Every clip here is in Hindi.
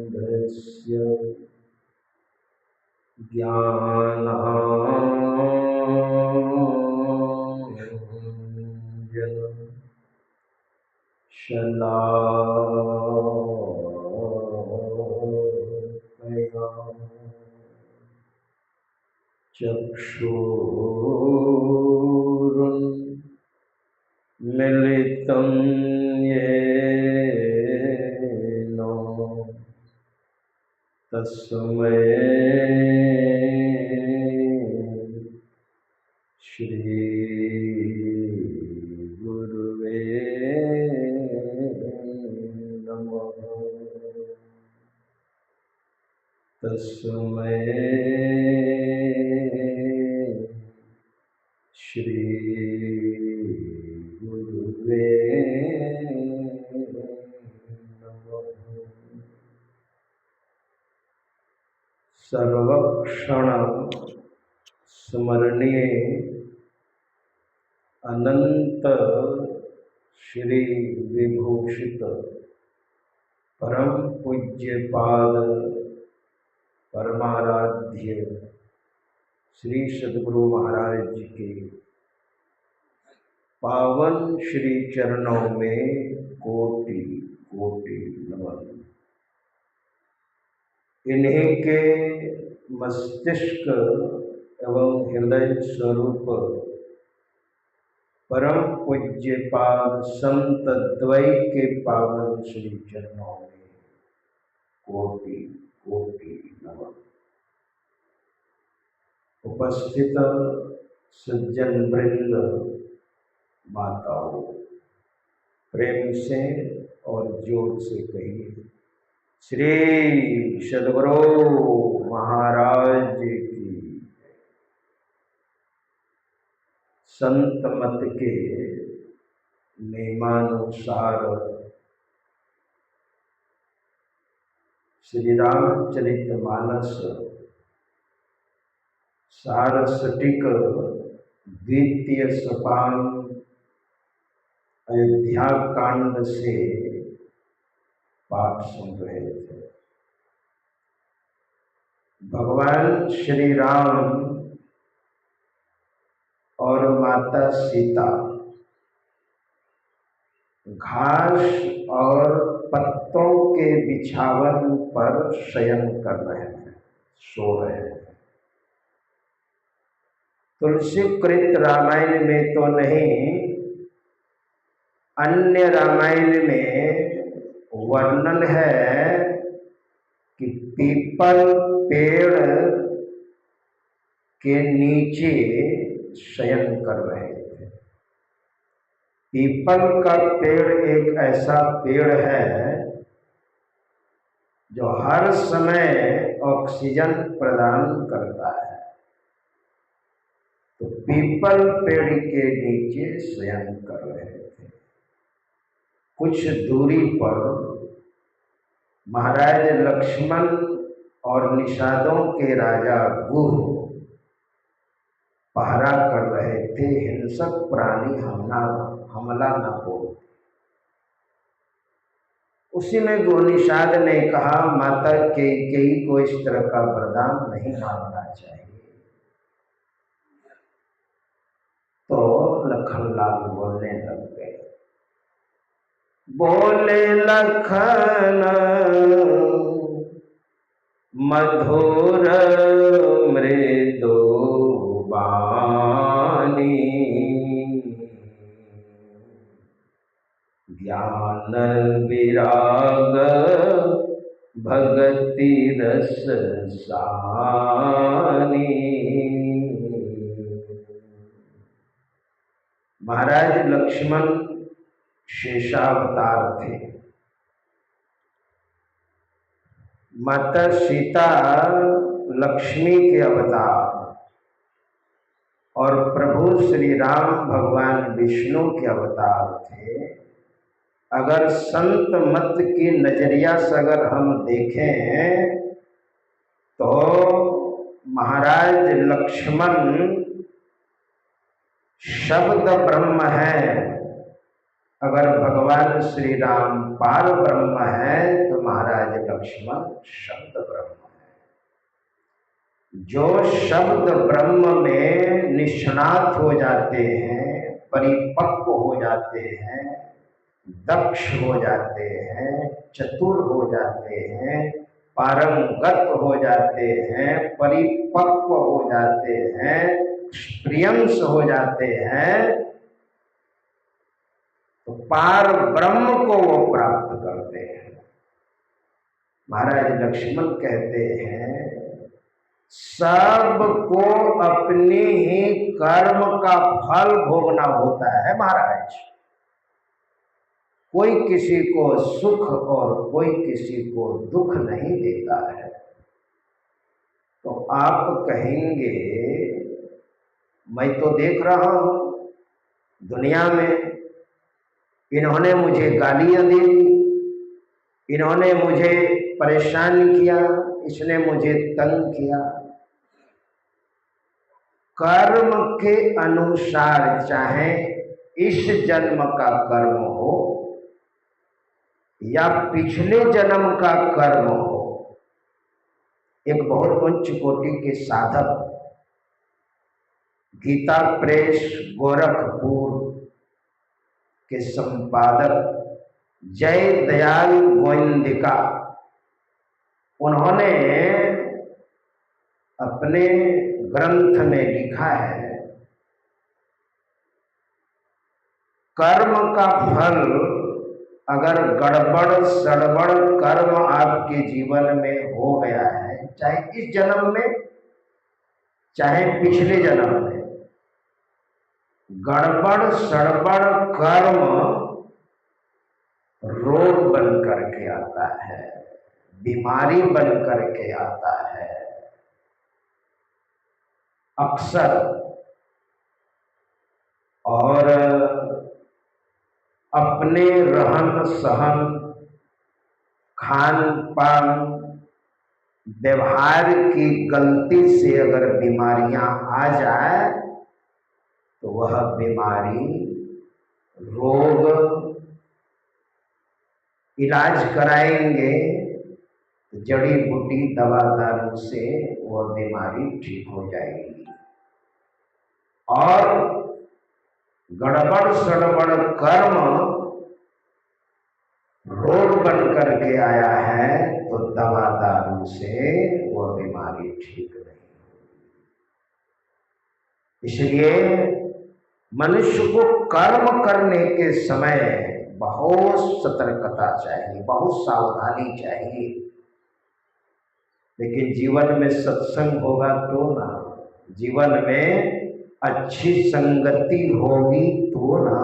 अज्ञानतिमिरान्धस्य ज्ञानाञ्जनशलाकया चक्षुरुन्मिलितं येन तस्मै श्री गुरुवे नमः। तस्मै श्री गुरुवे नमः। सर्वक्षण स्मरणीय अनंत श्री विभूषित परम पूज्य पाद परमाराध्य श्री सद्गुरु महाराज जी के पावन श्री चरणों में कोटि कोटि नमन। इन्हीं के मस्तिष्क एवं हृदय स्वरूप परम पूज्य पाद संत द्वय के पावन श्री चरणों में कोटि कोटि नमन। उपस्थित सज्जन वृंद, माताओं, प्रेम से और जोर से कहिए श्री सद्गुरु महाराज की। संत मत के नियमानुसार श्री रामचरितमानस सारस्वतिक द्वितीय सोपान अयोध्या कांड से पाठ सुन रहे थे। भगवान श्री राम और माता सीता घास और पत्तों के बिछावन पर शयन कर रहे हैं, सो रहे हैं। तुलसीकृत रामायण में तो नहीं, अन्य रामायण में वर्णन है कि पीपल पेड़ के नीचे शयन कर रहे थे। पीपल का पेड़ एक ऐसा पेड़ है जो हर समय ऑक्सीजन प्रदान करता है। तो पीपल पेड़ के नीचे शयन कर रहे थे। कुछ दूरी पर महाराज लक्ष्मण और निषादों के राजा गुह पहरा कर रहे थे, हिंसक प्राणी हमला न हो। उसी में गुह निषाद ने कहा, माता कैकेयी को इस तरह का वरदान नहीं मांगना चाहिए। तो लखनलाल बोलने लग गए। बोले लखन मधुर मृदु वाणी, ज्ञान विराग भगति रस सानी। महाराज लक्ष्मण शेषावतार थे। माता सीता लक्ष्मी के अवतार और प्रभु श्री राम भगवान विष्णु के अवतार थे। अगर संत मत की नजरिया से अगर हम देखें तो महाराज लक्ष्मण शब्द ब्रह्म है। अगर भगवान श्री राम पार ब्रह्म है तो महाराज लक्ष्मण शब्द ब्रह्म है। जो शब्द ब्रह्म में निष्णात हो जाते हैं, परिपक्व हो जाते हैं, दक्ष हो जाते हैं, चतुर हो जाते हैं, पारंगत हो जाते हैं, परिपक्व हो जाते हैं, प्रियंश हो जाते हैं, तो पार ब्रह्म को वो प्राप्त करते हैं। महाराज लक्ष्मण कहते हैं सबको अपने ही कर्म का फल भोगना होता है महाराज। कोई किसी को सुख और कोई किसी को दुख नहीं देता है। तो आप कहेंगे मैं तो देख रहा हूं दुनिया में इन्होंने मुझे गालियां दी, इन्होंने मुझे परेशान किया, इसने मुझे तंग किया। कर्म के अनुसार चाहे इस जन्म का कर्म हो या पिछले जन्म का कर्म हो, एक बहुत उच्च कोटि के साधक गीता प्रेस गोरखपुर के संपादक जय दयाल गोविंदिका, उन्होंने अपने ग्रंथ में लिखा है कर्म का फल अगर गड़बड़ सड़बड़ कर्म आपके जीवन में हो गया है, चाहे इस जन्म में चाहे पिछले जन्म में, गड़बड़ सड़बड़ कर्म रोग बन करके आता है, बीमारी बन करके आता है। अक्सर और अपने रहन सहन, खान पान, व्यवहार की गलती से अगर बीमारियां आ जाए तो वह बीमारी रोग इलाज कराएंगे, जड़ी बूटी दवा दारू से वह बीमारी ठीक हो जाएगी। और गड़बड़ सड़बड़ कर्म रोग बन करके आया है तो दवा दारू से वह बीमारी ठीक नहीं। इसलिए मनुष्य को कर्म करने के समय बहुत सतर्कता चाहिए, बहुत सावधानी चाहिए। लेकिन जीवन में सत्संग होगा तो ना, जीवन में अच्छी संगति होगी तो ना,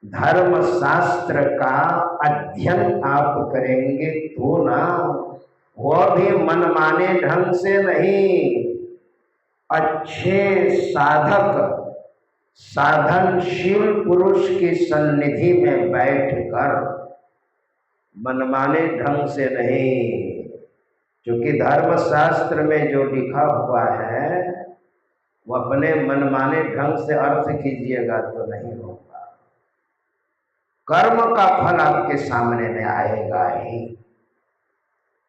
धर्म शास्त्र का अध्ययन आप करेंगे तो ना, वह भी मनमाने ढंग से नहीं, अच्छे साधक साधनशील पुरुष की सन्निधि में बैठकर, मनमाने ढंग से नहीं। क्योंकि धर्म शास्त्र में जो लिखा हुआ है वो अपने मनमाने ढंग से अर्थ कीजिएगा तो नहीं होगा। कर्म का फल आपके सामने में आएगा ही,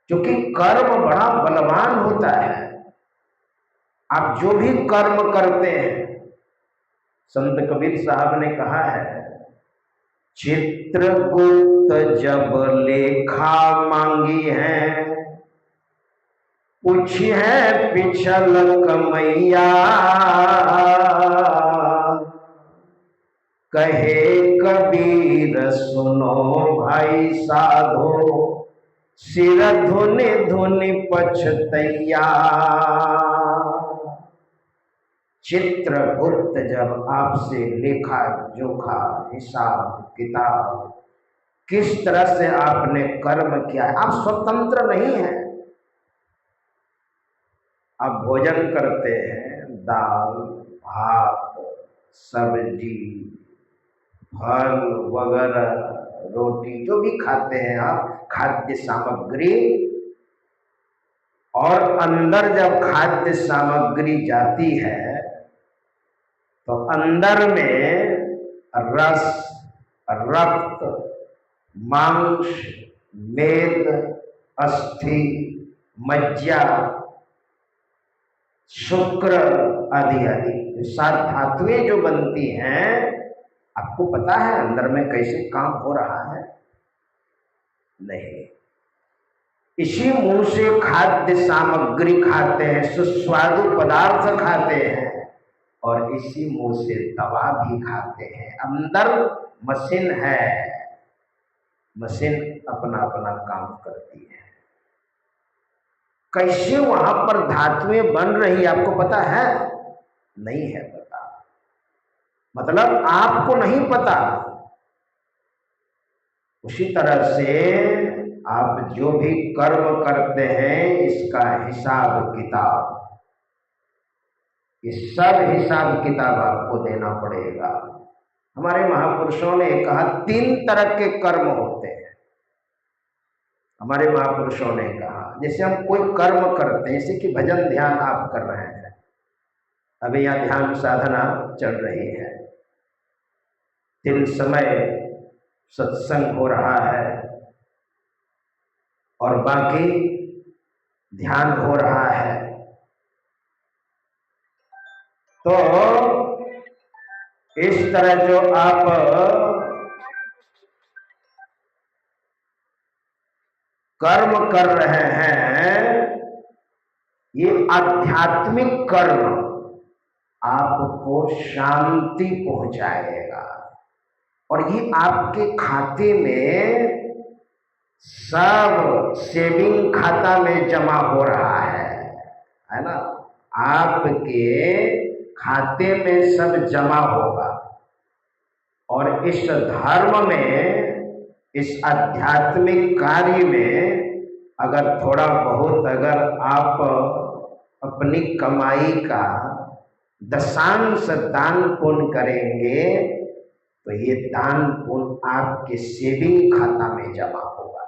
क्योंकि कर्म बड़ा बलवान होता है। आप जो भी कर्म करते हैं, संत कबीर साहब ने कहा है चित्रगुप्त जब लेखा मांगी है, पूछी है पिछल कमैया, कहे कबीर सुनो भाई साधो, सिर धुनि धुनि पछतैया। चित्रगुप्त जब आपसे लेखा जोखा हिसाब किताब किस तरह से आपने कर्म किया है, आप स्वतंत्र नहीं हैं। आप भोजन करते हैं, दाल भात सब्जी फल वगैरह रोटी जो भी खाते हैं आप, खाद्य सामग्री, और अंदर जब खाद्य सामग्री जाती है तो अंदर में रस, रक्त, मांस, मेद, अस्थि, मज्जा, शुक्र आदि आदि 7 धातुएं जो बनती हैं, आपको पता है अंदर में कैसे काम हो रहा है? नहीं। इसी मुंह से खाद्य सामग्री खाते हैं, सुस्वादु पदार्थ खाते हैं, और इसी मुंह से दवा भी खाते हैं। अंदर मशीन है, मशीन अपना अपना काम करती है। कैसे वहां पर धातुएं बन रही आपको पता है? नहीं है पता, मतलब आपको नहीं पता। उसी तरह से आप जो भी कर्म करते हैं, इसका हिसाब किताब, ये सब हिसाब किताब आपको देना पड़ेगा। हमारे महापुरुषों ने कहा 3 तरह के कर्म होते हैं। हमारे महापुरुषों ने कहा, जैसे हम कोई कर्म करते हैं, जैसे कि भजन ध्यान आप कर रहे हैं, अभी यहाँ ध्यान साधना चल रही है, 3 समय सत्संग हो रहा है और बाकी ध्यान हो रहा है। तो इस तरह जो आप कर्म कर रहे हैं, ये आध्यात्मिक कर्म आपको शांति पहुंचाएगा, और ये आपके खाते में सब सेविंग खाता में जमा हो रहा है ना? आपके खाते में सब जमा होगा, और इस धर्म में, इस आध्यात्मिक कार्य में अगर थोड़ा बहुत अगर आप अपनी कमाई का दशांश दान पुण्य करेंगे, तो ये दान पुण्य आपके सेविंग खाता में जमा होगा।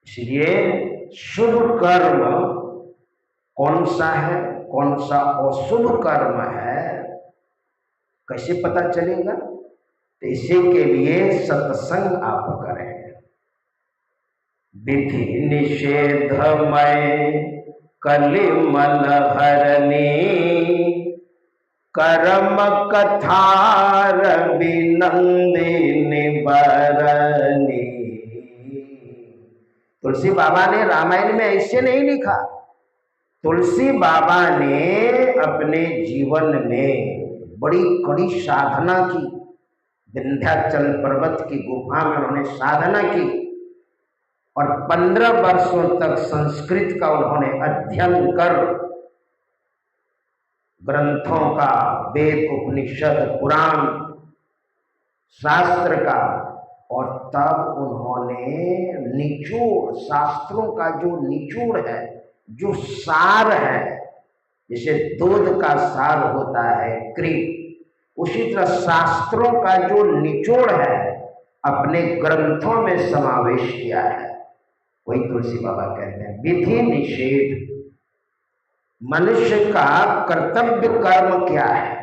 इसलिए शुभ कर्म कौन सा है, कौन सा अशुभ कर्म है, कैसे पता चलेगा? तो इसी के लिए सत्संग आप करें। विधि निषेधमय कलिमल हरनी, कर्म कथार विनंदिनी बरनी। तुलसी बाबा ने रामायण में ऐसे नहीं लिखा। तुलसी बाबा ने अपने जीवन में बड़ी कड़ी साधना की। विंध्याचल पर्वत की गुफा में उन्होंने साधना की, और 15 वर्षों तक संस्कृत का उन्होंने अध्ययन कर, ग्रंथों का, वेद, उपनिषद, पुराण, शास्त्र का, और तब उन्होंने निचोड़, शास्त्रों का जो निचोड़ है, जो सार है, जैसे दूध का सार होता है क्रीम, उसी तरह शास्त्रों का जो निचोड़ है अपने ग्रंथों में समावेश किया है। वही तुलसी बाबा कहते हैं विधि निषेध। मनुष्य का कर्तव्य कर्म क्या है,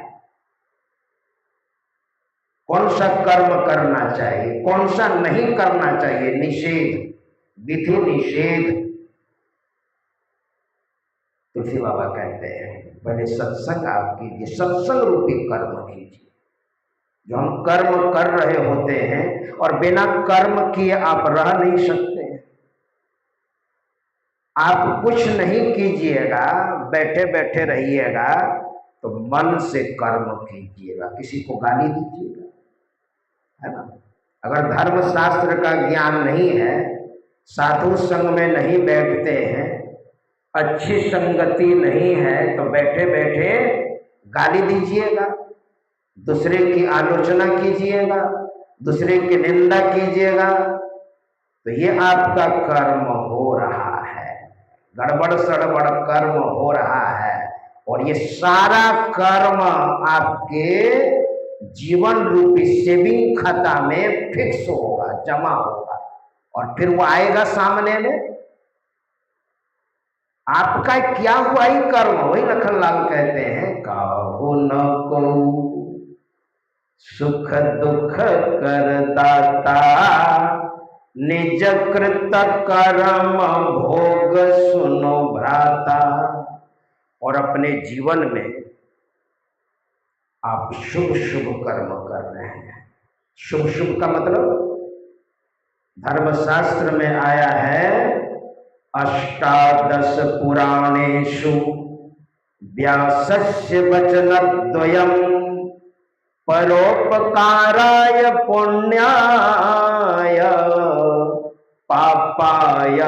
कौन सा कर्म करना चाहिए, कौन सा नहीं करना चाहिए, निषेध, विधि निषेध। तुलसी बाबा कहते हैं पहले सत्संग आप कीजिए, सत्संग रूपी कर्म कीजिए। जो हम कर्म कर रहे होते हैं, और बिना कर्म किए आप रह नहीं सकते। आप कुछ नहीं कीजिएगा, बैठे बैठे रहिएगा, तो मन से कर्म कीजिएगा। किसी को गाली दीजिएगा, है ना? अगर धर्म शास्त्र का ज्ञान नहीं है, साधु संग में नहीं बैठते हैं, अच्छी संगति नहीं है, तो बैठे बैठे गाली दीजिएगा, दूसरे की आलोचना कीजिएगा, दूसरे की निंदा कीजिएगा, तो ये आपका कर्म हो रहा है, गड़बड़ सड़बड़ कर्म हो रहा है। और ये सारा कर्म आपके जीवन रूपी सेविंग खाता में फिक्स होगा, जमा होगा, और फिर वो आएगा सामने में, आपका किया हुआ ही कर्म, वही लखनलाल कहते हैं, काहू न को सुख दुख करदाता, निज कृत कर्म भोग सुनो भ्राता। और अपने जीवन में आप शुभ शुभ कर्म कर रहे हैं। शुभ शुभ का मतलब धर्मशास्त्र में आया है, अष्टादश पुराणेषु व्यासस्य वचनद्वयम् परोपकाराय पुण्याय पापाय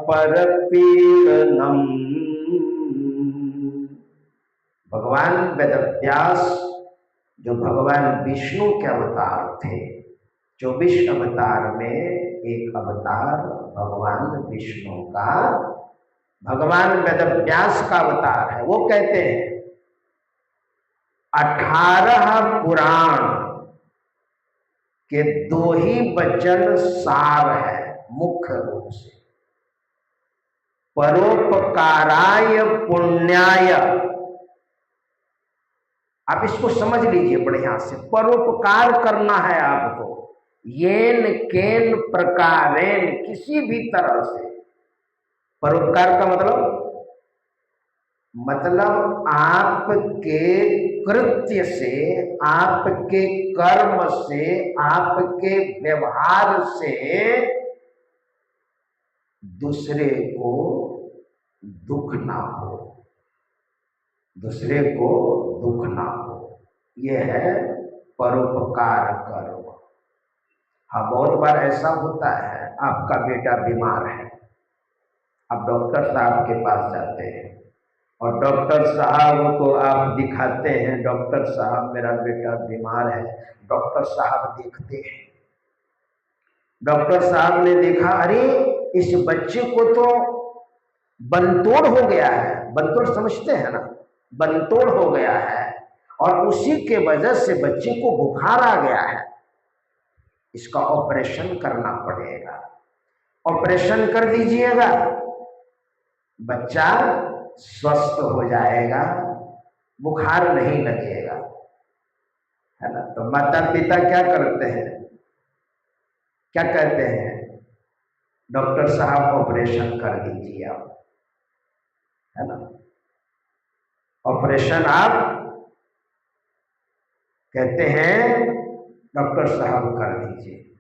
परपीडनम्। भगवान वेदव्यास जो भगवान विष्णु के अवतार थे, 24 अवतार में एक अवतार भगवान विष्णु का, भगवान वेदव्यास का अवतार है। वो कहते हैं 18 पुराण के 2 ही वचन सार है मुख्य रूप से, परोपकाराय पुण्याय। आप इसको समझ लीजिए बढ़िया से, परोपकार करना है आपको, येन केन प्रकारेण, किसी भी तरह से। परोपकार का मतलब आपके कृत्य से, आपके कर्म से, आपके व्यवहार से दूसरे को दुख ना हो, दूसरे को दुख ना हो, यह है परोपकार कर्म। हाँ, बहुत बार ऐसा होता है, आपका बेटा बीमार है, आप डॉक्टर साहब के पास जाते हैं और डॉक्टर साहब को आप दिखाते हैं, डॉक्टर साहब मेरा बेटा बीमार है। डॉक्टर साहब देखते हैं, डॉक्टर साहब ने देखा, अरे इस बच्चे को तो बनतोड़ हो गया है, बनतोड़ समझते हैं ना, बनतोड़ हो गया है और उसी के वजह से बच्चे को बुखार आ गया है, इसका ऑपरेशन करना पड़ेगा, ऑपरेशन कर दीजिएगा, बच्चा स्वस्थ हो जाएगा, बुखार नहीं लगेगा, है ना। तो माता पिता क्या करते हैं, क्या कहते हैं, डॉक्टर साहब ऑपरेशन कर दीजिए आप, है ना, ऑपरेशन आप कहते हैं डॉक्टर साहब कर दीजिए।